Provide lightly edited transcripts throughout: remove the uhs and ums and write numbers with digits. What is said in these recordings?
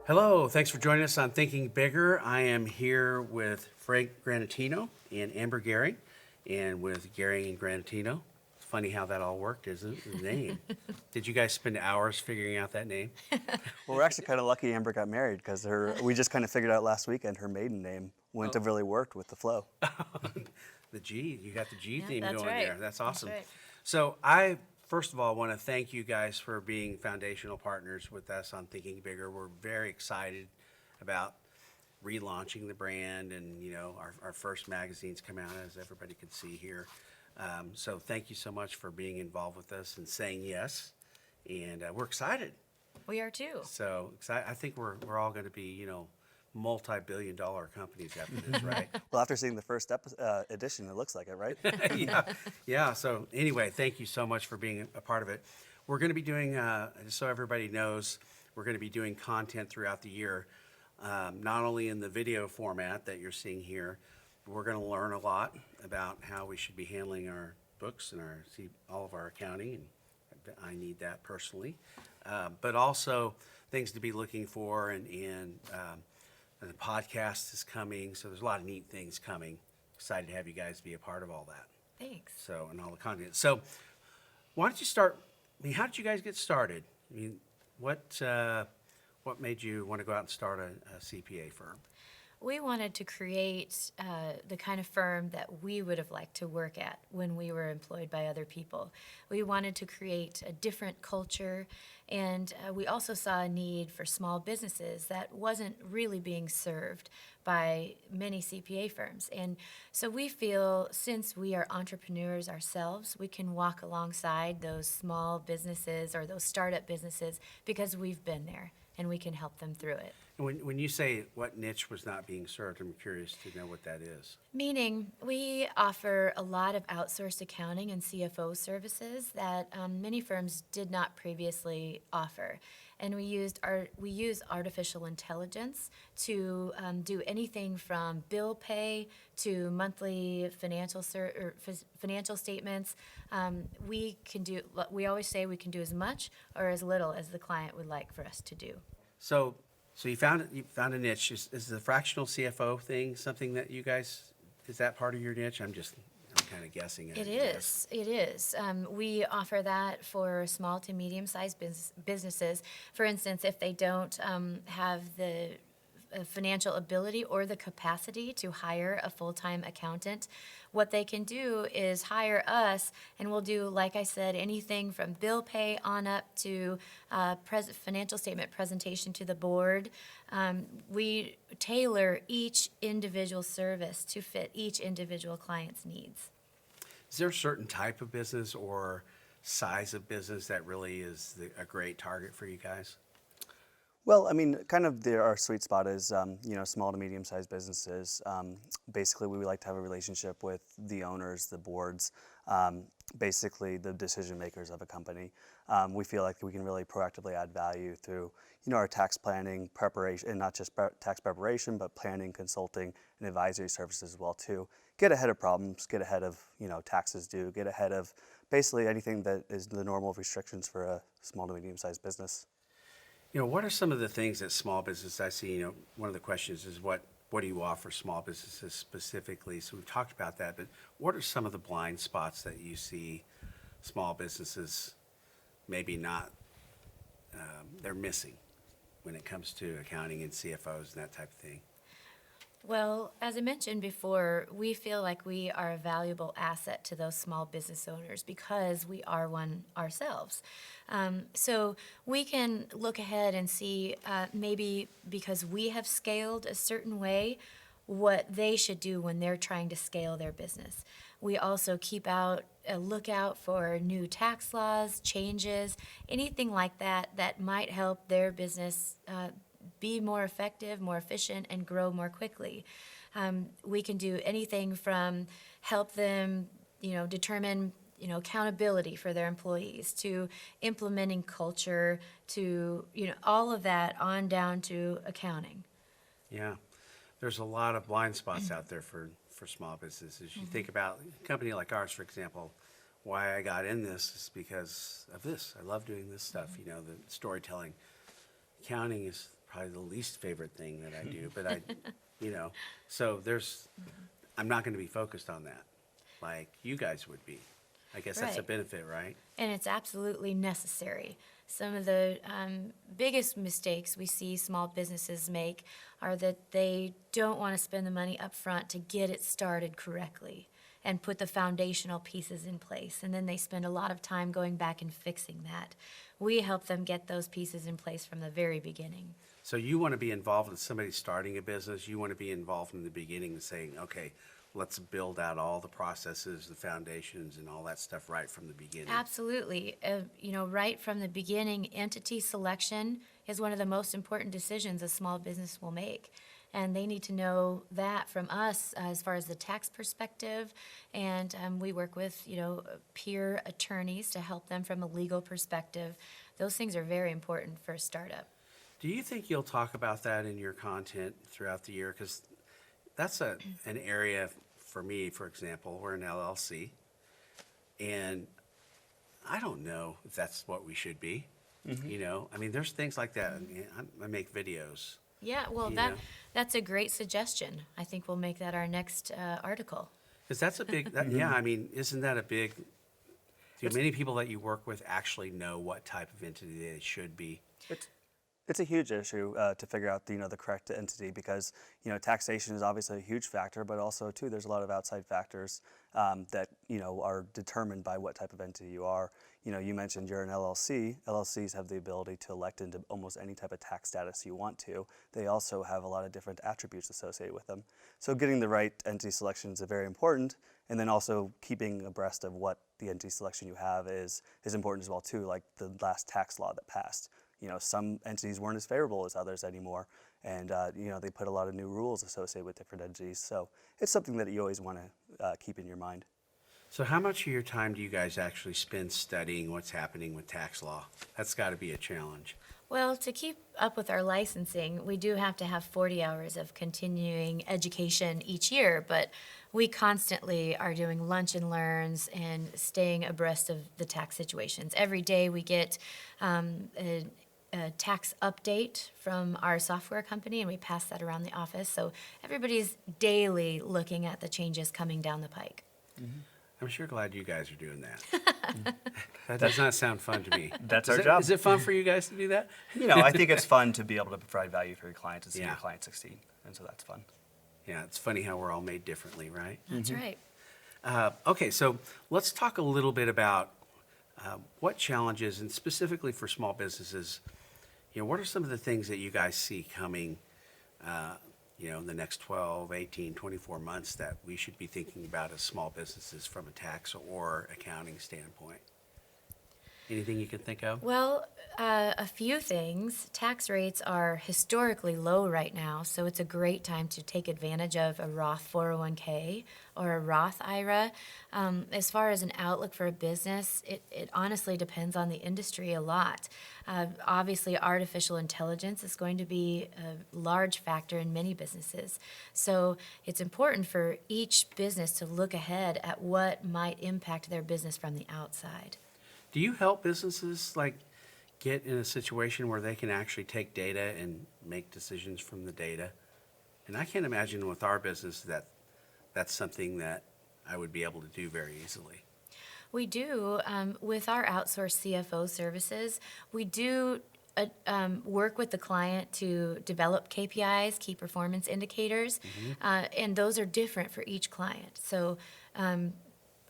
Hello, thanks for joining us on Thinking Bigger. I am here with Frank Granatino and Amber Goering, and with Goering and Granatino. It's funny how that all worked, isn't it? The name. Did you guys spend hours figuring out that name? Well, we're actually kind of lucky Amber got married because we just kind of figured out last weekend her maiden name wouldn't have really worked with the flow. The G, you got the G Yeah, theme that's going right. there. That's That's awesome. right. So I, first of all, want to thank you guys for being foundational partners with us on Thinking Bigger. We're very excited about relaunching the brand, and our first magazine's come out, as everybody can see here. So thank you so much for being involved with us and saying yes. And we're excited. We are too. So I think we're all going to be multi-billion-dollar companies after this, right? Well, after seeing the first edition, it looks like it, right? Yeah, yeah. So anyway, thank you so much for being a part of it. We're going to be doing, just so everybody knows, we're going to be doing content throughout the year, not only in the video format that you're seeing here. But we're going to learn a lot about how we should be handling our books and all of our accounting, and I need that personally, but also things to be looking for, and the podcast is coming, so there's a lot of neat things coming. Excited to have you guys be a part of all that. Thanks. So, and all the content. So, why don't you start? I mean, how did you guys get started? I mean, what made you want to go out and start a CPA firm? We wanted to create the kind of firm that we would have liked to work at when we were employed by other people. We wanted to create a different culture, and we also saw a need for small businesses that wasn't really being served by many CPA firms. And so we feel, since we are entrepreneurs ourselves, we can walk alongside those small businesses or those startup businesses because we've been there, and we can help them through it. When you say what niche was not being served, I'm curious to know what that is. Meaning, we offer a lot of outsourced accounting and CFO services that many firms did not previously offer. And we use artificial intelligence to do anything from bill pay to monthly financial statements. We always say we can do as much or as little as the client would like for us to do. So you found a niche. Is the fractional CFO thing something that you guys, is that part of your niche? I'm kind of guessing. It is. It is. We offer that for small to medium-sized businesses. For instance, if they don't have the financial ability or the capacity to hire a full-time accountant, what they can do is hire us, and we'll do, like I said, anything from bill pay on up to financial statement presentation to the board. We tailor each individual service to fit each individual client's needs. Is there a certain type of business or size of business that really is a great target for you guys? Well, I mean, kind of our sweet spot is, small to medium-sized businesses. Basically, we would like to have a relationship with the owners, the boards, basically the decision makers of a company. We feel like we can really proactively add value through, our tax planning, preparation, and not just tax preparation, but planning, consulting, and advisory services as well too. Get ahead of problems, get ahead of, taxes due, get ahead of basically anything that is the normal restrictions for a small to medium-sized business. What are some of the things that small businesses, I see, one of the questions is what do you offer small businesses specifically? So we've talked about that, but what are some of the blind spots that you see small businesses maybe not, they're missing when it comes to accounting and CFOs and that type of thing? Well, as I mentioned before, we feel like we are a valuable asset to those small business owners because we are one ourselves. So we can look ahead and see maybe because we have scaled a certain way, what they should do when they're trying to scale their business. We also keep a lookout for new tax laws, changes, anything like that that might help their business be more effective, more efficient, and grow more quickly. We can do anything from help them, determine, accountability for their employees, to implementing culture, to, all of that on down to accounting. Yeah, there's a lot of blind spots out there for small businesses. You think about a company like ours, for example. Why I got in this is because of this. I love doing this stuff, the storytelling. Accounting is probably the least favorite thing that I do, but I, you know, so I'm not going to be focused on that like you guys would be. I guess that's a Right. benefit, right? And it's absolutely necessary. Some of the biggest mistakes we see small businesses make are that they don't want to spend the money up front to get it started correctly and put the foundational pieces in place. And then they spend a lot of time going back and fixing that. We help them get those pieces in place from the very beginning. So you want to be involved with somebody starting a business. You want to be involved in the beginning and saying, okay, let's build out all the processes, the foundations, and all that stuff right from the beginning. Absolutely. Right from the beginning, entity selection is one of the most important decisions a small business will make. And they need to know that from us as far as the tax perspective. And we work with, peer attorneys to help them from a legal perspective. Those things are very important for a startup. Do you think you'll talk about that in your content throughout the year? Because that's an area for me, for example, we're an LLC, and I don't know if that's what we should be. I mean, there's things like that. I make videos. Yeah, well, You know. that's a great suggestion. I think we'll make that our next article. Because that's a big, yeah, I mean, isn't that a big, do many people that you work with actually know what type of entity they should be? It's a huge issue to figure out the correct entity because taxation is obviously a huge factor, but also too there's a lot of outside factors that are determined by what type of entity you are. You mentioned you're an LLC. LLCs have the ability to elect into almost any type of tax status you want to. They also have a lot of different attributes associated with them. So getting the right entity selection is very important, and then also keeping abreast of what the entity selection you have is important as well too. Like the last tax law that passed. Some entities weren't as favorable as others anymore, and they put a lot of new rules associated with different entities. So it's something that you always want to keep in your mind. So how much of your time do you guys actually spend studying what's happening with tax law? That's got to be a challenge. Well, to keep up with our licensing, we do have to have 40 hours of continuing education each year, but we constantly are doing lunch and learns and staying abreast of the tax situations. Every day we get a tax update from our software company, and we pass that around the office. So everybody's daily looking at the changes coming down the pike. I'm sure glad you guys are doing that. That does not sound fun to me. That's Is our it- job. Is it fun for you guys to do that? I think it's fun to be able to provide value for your clients and see Yeah. your clients succeed, and so that's fun. Yeah, it's funny how we're all made differently, right? That's right. Okay, so let's talk a little bit about what challenges, and specifically for small businesses, what are some of the things that you guys see coming, in the next 12, 18, 24 months that we should be thinking about as small businesses from a tax or accounting standpoint? Anything you can think of? Well, a few things. Tax rates are historically low right now, so it's a great time to take advantage of a Roth 401k or a Roth IRA. As far as an outlook for a business, it honestly depends on the industry a lot. Obviously, artificial intelligence is going to be a large factor in many businesses. So it's important for each business to look ahead at what might impact their business from the outside. Do you help businesses get in a situation where they can actually take data and make decisions from the data? And I can't imagine with our business that that's something that I would be able to do very easily. We do, with our outsourced CFO services, we do work with the client to develop KPIs, key performance indicators, and those are different for each client. So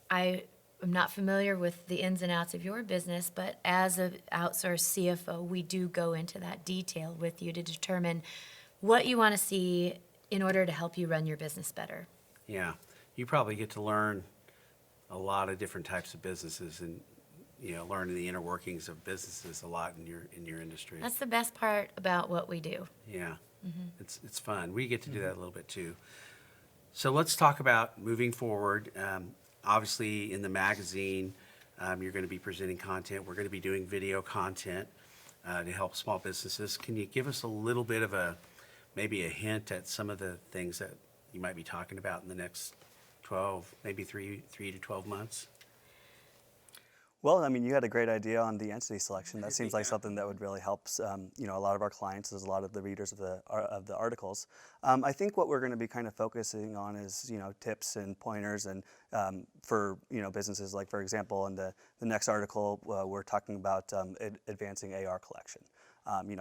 I'm not familiar with the ins and outs of your business, but as an outsourced CFO, we do go into that detail with you to determine what you want to see in order to help you run your business better. Yeah, you probably get to learn a lot of different types of businesses and learning the inner workings of businesses a lot in your industry. That's the best part about what we do. Yeah, it's fun. We get to do that a little bit too. So let's talk about moving forward. Obviously, in the magazine, you're going to be presenting content. We're going to be doing video content to help small businesses. Can you give us a little bit of maybe a hint at some of the things that you might be talking about in the next 12, maybe 3 to 12 months? Well, I mean, you had a great idea on the entity selection. That seems like something that would really help, a lot of our clients, as a lot of the readers of the articles. I think what we're going to be kind of focusing on is, tips and pointers, and for businesses, like for example, in the next article, we're talking about advancing AR collection.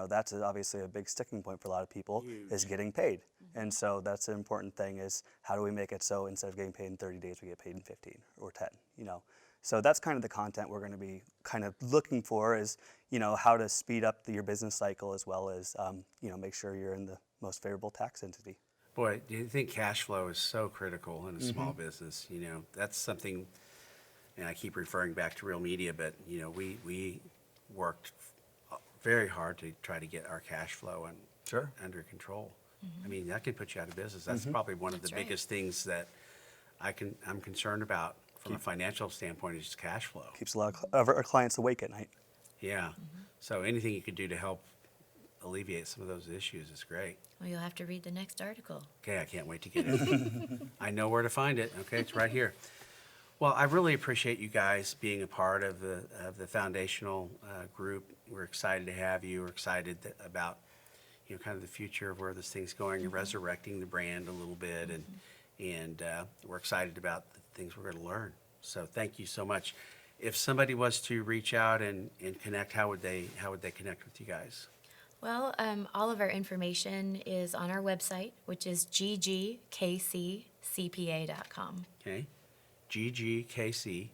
That's obviously a big sticking point for a lot of people, is getting paid. And so that's an important thing, is how do we make it so instead of getting paid in 30 days, we get paid in 15 or 10, So that's kind of the content we're going to be kind of looking for, is, how to speed up your business cycle, as well as, make sure you're in the most favorable tax entity. Boy, do you think cash flow is so critical in a small business? That's something, and I keep referring back to Real Media, but, we worked very hard to try to get our cash flow under control. I mean, that could put you out of business. That's probably one of the That's right. biggest things that I'm concerned about from a financial standpoint, is just cash flow. Keeps a lot of our clients awake at night. Yeah. So anything you could do to help alleviate some of those issues is great. Well, you'll have to read the next article. Okay, I can't wait to get it. I know where to find it. Okay, it's right here. Well, I really appreciate you guys being a part of the foundational group. We're excited to have you. We're excited about kind of the future of where this thing's going, and resurrecting the brand a little bit, and we're excited about the things we're going to learn. So thank you so much. If somebody was to reach out and connect, how would they connect with you guys? Well, all of our information is on our website, which is ggkccpa.com. Okay, ggkccpa.com.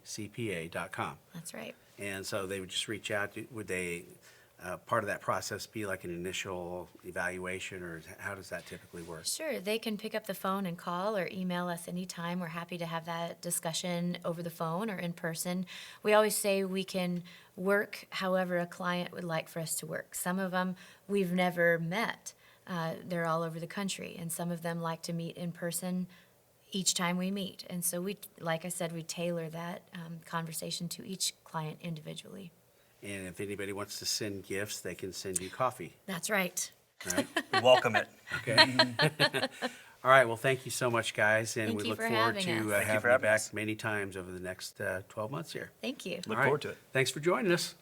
That's right. And so they would just reach out. Would they, part of that process be like an initial evaluation, or how does that typically work? Sure, they can pick up the phone and call or email us anytime. We're happy to have that discussion over the phone or in person. We always say we can work however a client would like for us to work. Some of them we've never met. They're all over the country, and some of them like to meet in person each time we meet. And so we, like I said, we tailor that conversation to each client individually. And if anybody wants to send gifts, they can send you coffee. That's right. Right? We welcome it. Okay. All right. Well, thank you so much, guys, and Thank we you look for forward having to us. Thank you having for you having back us. many times over the next 12 months here. Thank you. Look All right. forward to it. Thanks for joining us.